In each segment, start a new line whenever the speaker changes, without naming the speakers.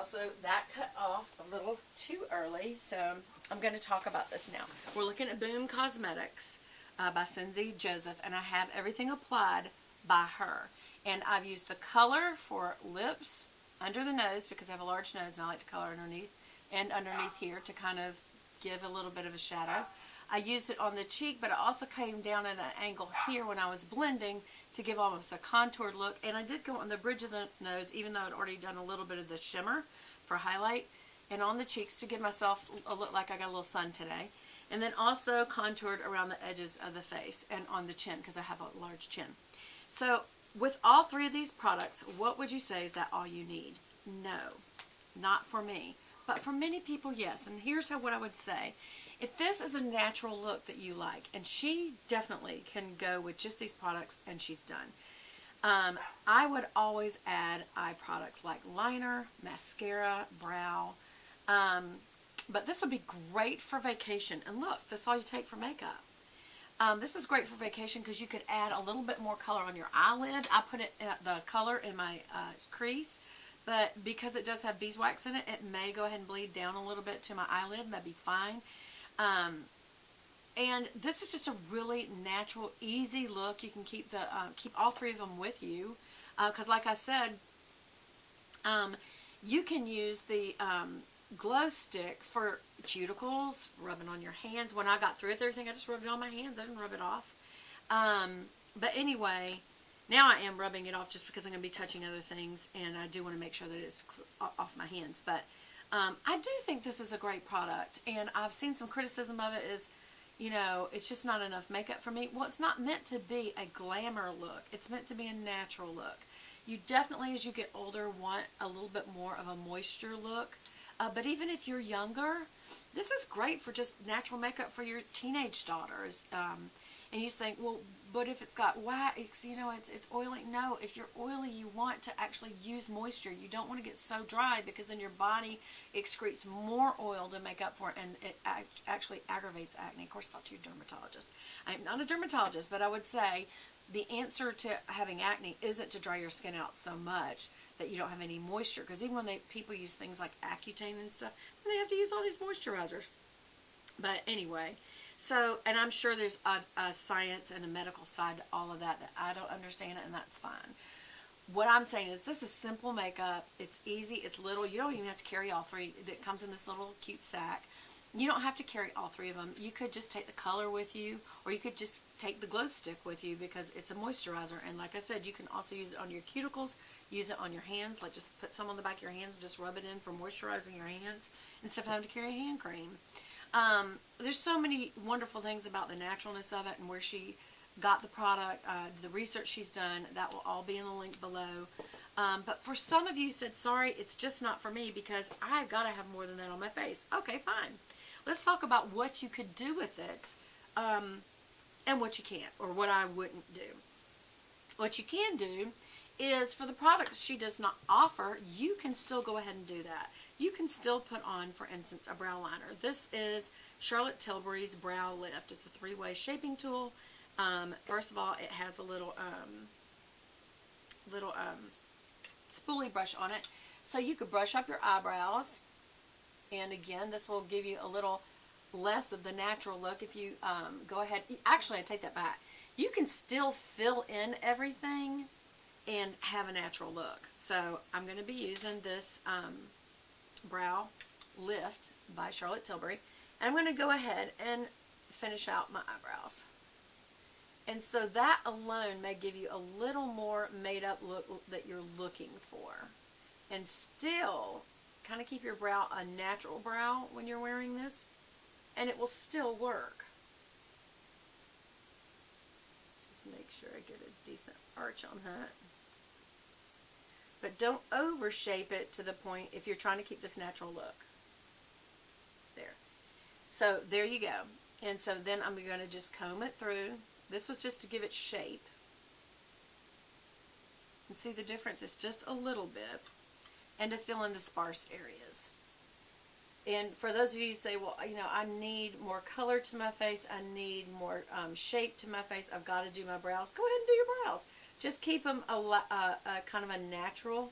eyebrows, so that cut off a little too early, so I'm going to talk about this now. We're looking at Boom Cosmetics by Cindy Joseph, and I have everything applied by her. And I've used the color for lips, under the nose, because I have a large nose and I like to color underneath, and underneath here to kind of give a little bit of a shadow. I used it on the cheek, but it also came down at an angle here when I was blending to give almost a contoured look. And I did go on the bridge of the nose, even though I'd already done a little bit of the shimmer for highlight, and on the cheeks to give myself a look like I got a little sun today. And then also contoured around the edges of the face and on the chin, because I have a large chin. So with all three of these products, what would you say is that all you need? No, not for me. But for many people, yes. And here's what I would say. If this is a natural look that you like, and she definitely can go with just these products, and she's done. I would always add eye products like liner, mascara, brow. But this would be great for vacation. And look, that's all you take for makeup. This is great for vacation because you could add a little bit more color on your eyelid. I put the color in my crease, but because it does have beeswax in it, it may go ahead and bleed down a little bit to my eyelid, and that'd be fine. And this is just a really natural, easy look. You can keep all three of them with you, because like I said, you can use the glow stick for cuticles, rubbing on your hands. When I got through with everything, I just rubbed it on my hands. I didn't rub it off. But anyway, now I am rubbing it off just because I'm going to be touching other things, and I do want to make sure that it's off my hands. But I do think this is a great product, and I've seen some criticism of it is, you know, it's just not enough makeup for me. Well, it's not meant to be a glamour look. It's meant to be a natural look. You definitely, as you get older, want a little bit more of a moisture look. But even if you're younger, this is great for just natural makeup for your teenage daughters. And you think, well, but if it's got wax, you know, it's oily. No, if you're oily, you want to actually use moisture. You don't want to get so dry, because then your body excretes more oil to make up for it, and it actually aggravates acne. Of course, talk to your dermatologist. I'm not a dermatologist, but I would say the answer to having acne isn't to dry your skin out so much that you don't have any moisture. Because even when people use things like Accutane and stuff, they have to use all these moisturizers. But anyway, so, and I'm sure there's a science and a medical side to all of that I don't understand it, and that's fine. What I'm saying is this is simple makeup. It's easy. It's little. You don't even have to carry all three. It comes in this little cute sack. You don't have to carry all three of them. You could just take the color with you, or you could just take the glow stick with you, because it's a moisturizer. And like I said, you can also use it on your cuticles, use it on your hands, like just put some on the back of your hands and just rub it in for moisturizing your hands instead of having to carry a hand cream. There's so many wonderful things about the naturalness of it and where she got the product, the research she's done. That will all be in the link below. But for some of you said, sorry, it's just not for me because I've got to have more than that on my face. Okay, fine. Let's talk about what you could do with it, and what you can't, or what I wouldn't do. What you can do is, for the products she does not offer, you can still go ahead and do that. You can still put on, for instance, a brow liner. This is Charlotte Tilbury's Brow Lift. It's a 3-way shaping tool. First of all, it has a little spoolie brush on it, so you could brush up your eyebrows. And again, this will give you a little less of the natural look if you go ahead. Actually, I take that back. You can still fill in everything and have a natural look. So I'm going to be using this Brow Lift by Charlotte Tilbury. And I'm going to go ahead and finish out my eyebrows. And so that alone may give you a little more made up look that you're looking for. And still kind of keep your brow a natural brow when you're wearing this, and it will still work. Just make sure I get a decent arch on that. But don't overshape it to the point if you're trying to keep this natural look. There. So there you go. And so then I'm going to just comb it through. This was just to give it shape. And see the difference? It's just a little bit. And to fill in the sparse areas. And for those of you who say, well, you know, I need more color to my face, I need more shape to my face, I've got to do my brows, go ahead and do your brows. Just keep them a kind of a natural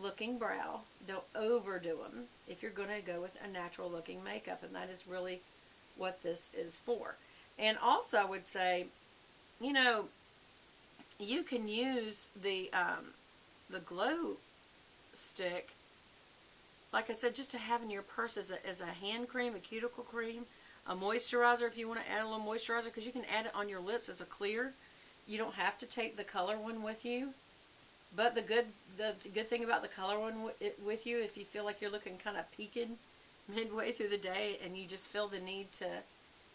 looking brow. Don't overdo them if you're going to go with a natural looking makeup, and that is really what this is for. And also I would say, you know, you can use the glow stick, like I said, just to have in your purse as a hand cream, a cuticle cream, a moisturizer if you want to add a little moisturizer, because you can add it on your lips as a clear. You don't have to take the color one with you. But the good thing about the color one with you, if you feel like you're looking kind of peaked midway through the day and you just feel the need to,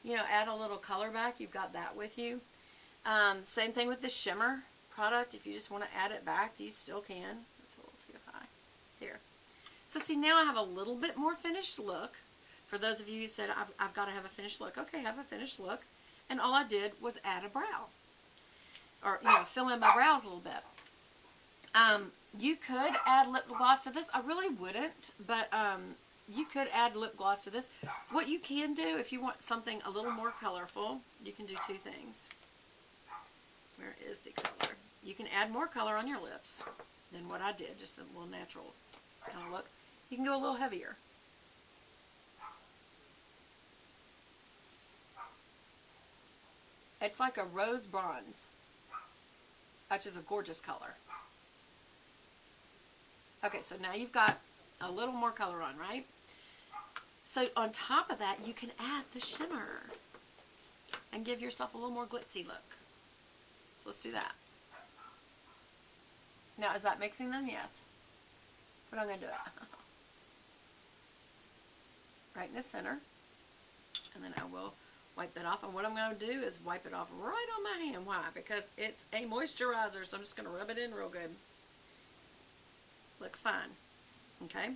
you know, add a little color back, you've got that with you. Same thing with the shimmer product. If you just want to add it back, you still can. That's a little too high. There. So see, now I have a little bit more finished look. For those of you who said, I've got to have a finished look. Okay, have a finished look. And all I did was add a brow. Or, you know, fill in my brows a little bit. You could add lip gloss to this. I really wouldn't, but you could add lip gloss to this. What you can do, if you want something a little more colorful, you can do two things. Where is the color? You can add more color on your lips than what I did, just a little natural kind of look. You can go a little heavier. It's like a rose bronze, which is a gorgeous color. Okay, so now you've got a little more color on, right? So on top of that, you can add the shimmer and give yourself a little more glitzy look. So let's do that. Now, is that mixing them? Yes. But I'm going to do it. Right in the center. And then I will wipe that off. And what I'm going to do is wipe it off right on my hand. Why? Because it's a moisturizer, so I'm just going to rub it in real good. Looks fine. Okay.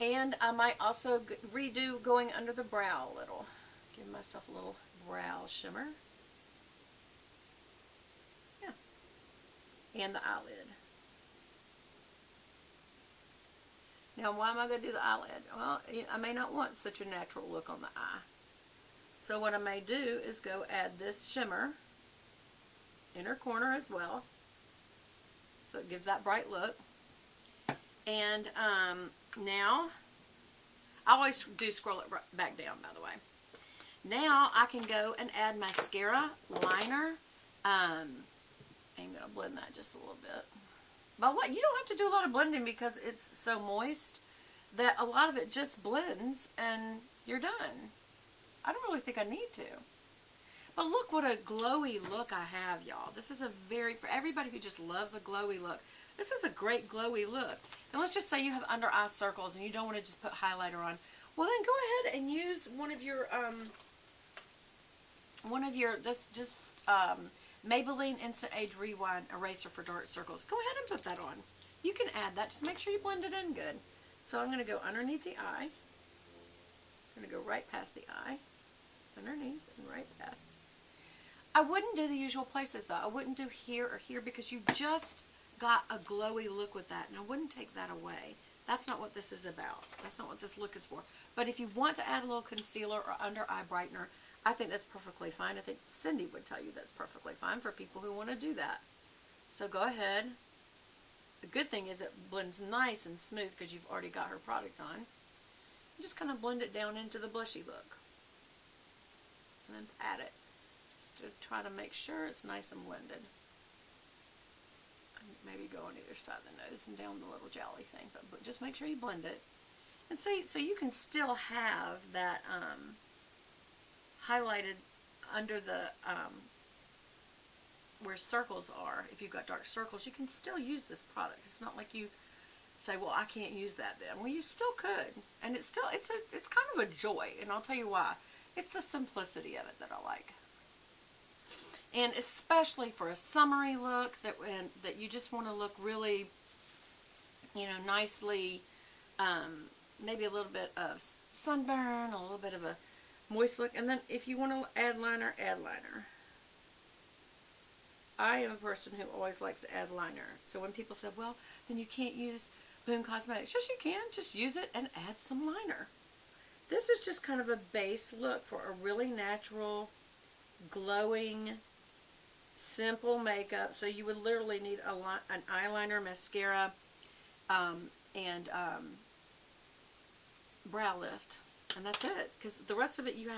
And I might also redo going under the brow a little. Give myself a little brow shimmer. Yeah. And the eyelid. Now, why am I going to do the eyelid? Well, I may not want such a natural look on the eye. So what I may do is go add this shimmer, inner corner as well. So it gives that bright look. And now, I always do scroll it back down, by the way. Now I can go and add mascara, liner. I'm going to blend that just a little bit. But you don't have to do a lot of blending because it's so moist that a lot of it just blends and you're done. I don't really think I need to. But look what a glowy look I have, y'all. This is for everybody who just loves a glowy look, this is a great glowy look. And let's just say you have under eye circles and you don't want to just put highlighter on. Well, then go ahead and use one of your Maybelline Instant Age Rewind Eraser for Dark Circles. Go ahead and put that on. You can add that. Just make sure you blend it in good. So I'm going to go underneath the eye. I'm going to go right past the eye. Underneath and right past. I wouldn't do the usual places though. I wouldn't do here or here because you just got a glowy look with that, and I wouldn't take that away. That's not what this is about. That's not what this look is for. But if you want to add a little concealer or under eye brightener, I think that's perfectly fine. I think Cindy would tell you that's perfectly fine for people who want to do that. So go ahead. The good thing is it blends nice and smooth because you've already got her product on. You just kind of blend it down into the blushy look. And then pat it. Just to try to make sure it's nice and blended. Maybe go on either side of the nose and down the little jelly thing, but just make sure you blend it. And see, so you can still have that highlighted under the where circles are. If you've got dark circles, you can still use this product. It's not like you say, well, I can't use that then. Well, you still could, and it's kind of a joy, and I'll tell you why. It's the simplicity of it that I like. And especially for a summery look that you just want to look really, you know, nicely, maybe a little bit of sunburn, a little bit of a moist look. And then if you want to add liner, add liner. I am a person who always likes to add liner. So when people say, well, then you can't use Boom Cosmetics. Yes, you can. Just use it and add some liner. This is just kind of a base look for a really natural, glowing, simple makeup. So you would literally need an eyeliner, mascara, and brow lift. And that's it, because the rest of it you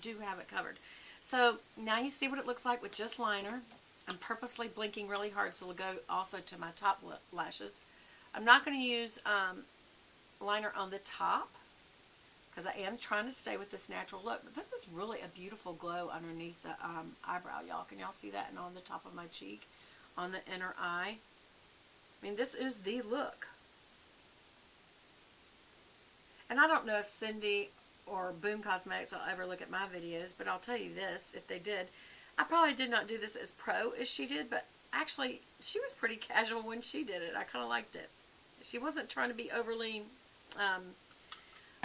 do have it covered. So now you see what it looks like with just liner. I'm purposely blinking really hard so it'll go also to my top lashes. I'm not going to use liner on the top because I am trying to stay with this natural look. But this is really a beautiful glow underneath the eyebrow, y'all. Can y'all see that? And on the top of my cheek, on the inner eye. I mean, this is the look. And I don't know if Cindy or Boom Cosmetics will ever look at my videos, but I'll tell you this, if they did, I probably did not do this as pro as she did, but actually, she was pretty casual when she did it. I kind of liked it. She wasn't trying to be overly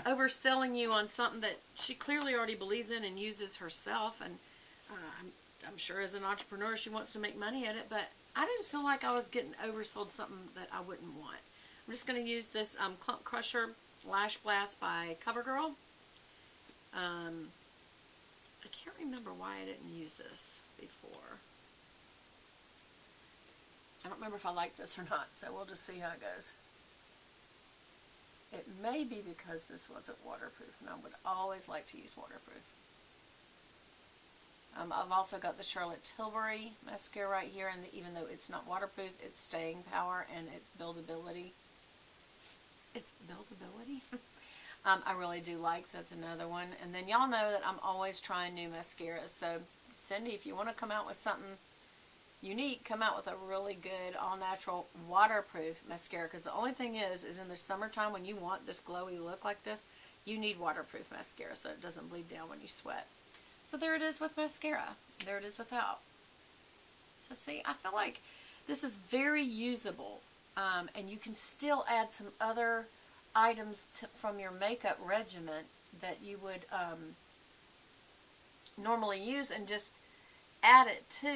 overselling you on something that she clearly already believes in and uses herself. And I'm sure as an entrepreneur, she wants to make money at it, but I didn't feel like I was getting oversold something that I wouldn't want. I'm just going to use this Clump Crusher Lash Blast by CoverGirl. I can't remember why I didn't use this before. I don't remember if I like this or not, so we'll just see how it goes. It may be because this wasn't waterproof, and I would always like to use waterproof. I've also got the Charlotte Tilbury mascara right here, and even though it's not waterproof, it's staying power and it's buildability. It's buildability? I really do like, so that's another one. And then y'all know that I'm always trying new mascaras. So, Cindy, if you want to come out with something unique, come out with a really good, all-natural, waterproof mascara. Because the only thing is in the summertime when you want this glowy look like this, you need waterproof mascara so it doesn't bleed down when you sweat. So there it is with mascara. There it is without. So see, I feel like this is very usable. And you can still add some other items from your makeup regimen that you would normally use and just add it to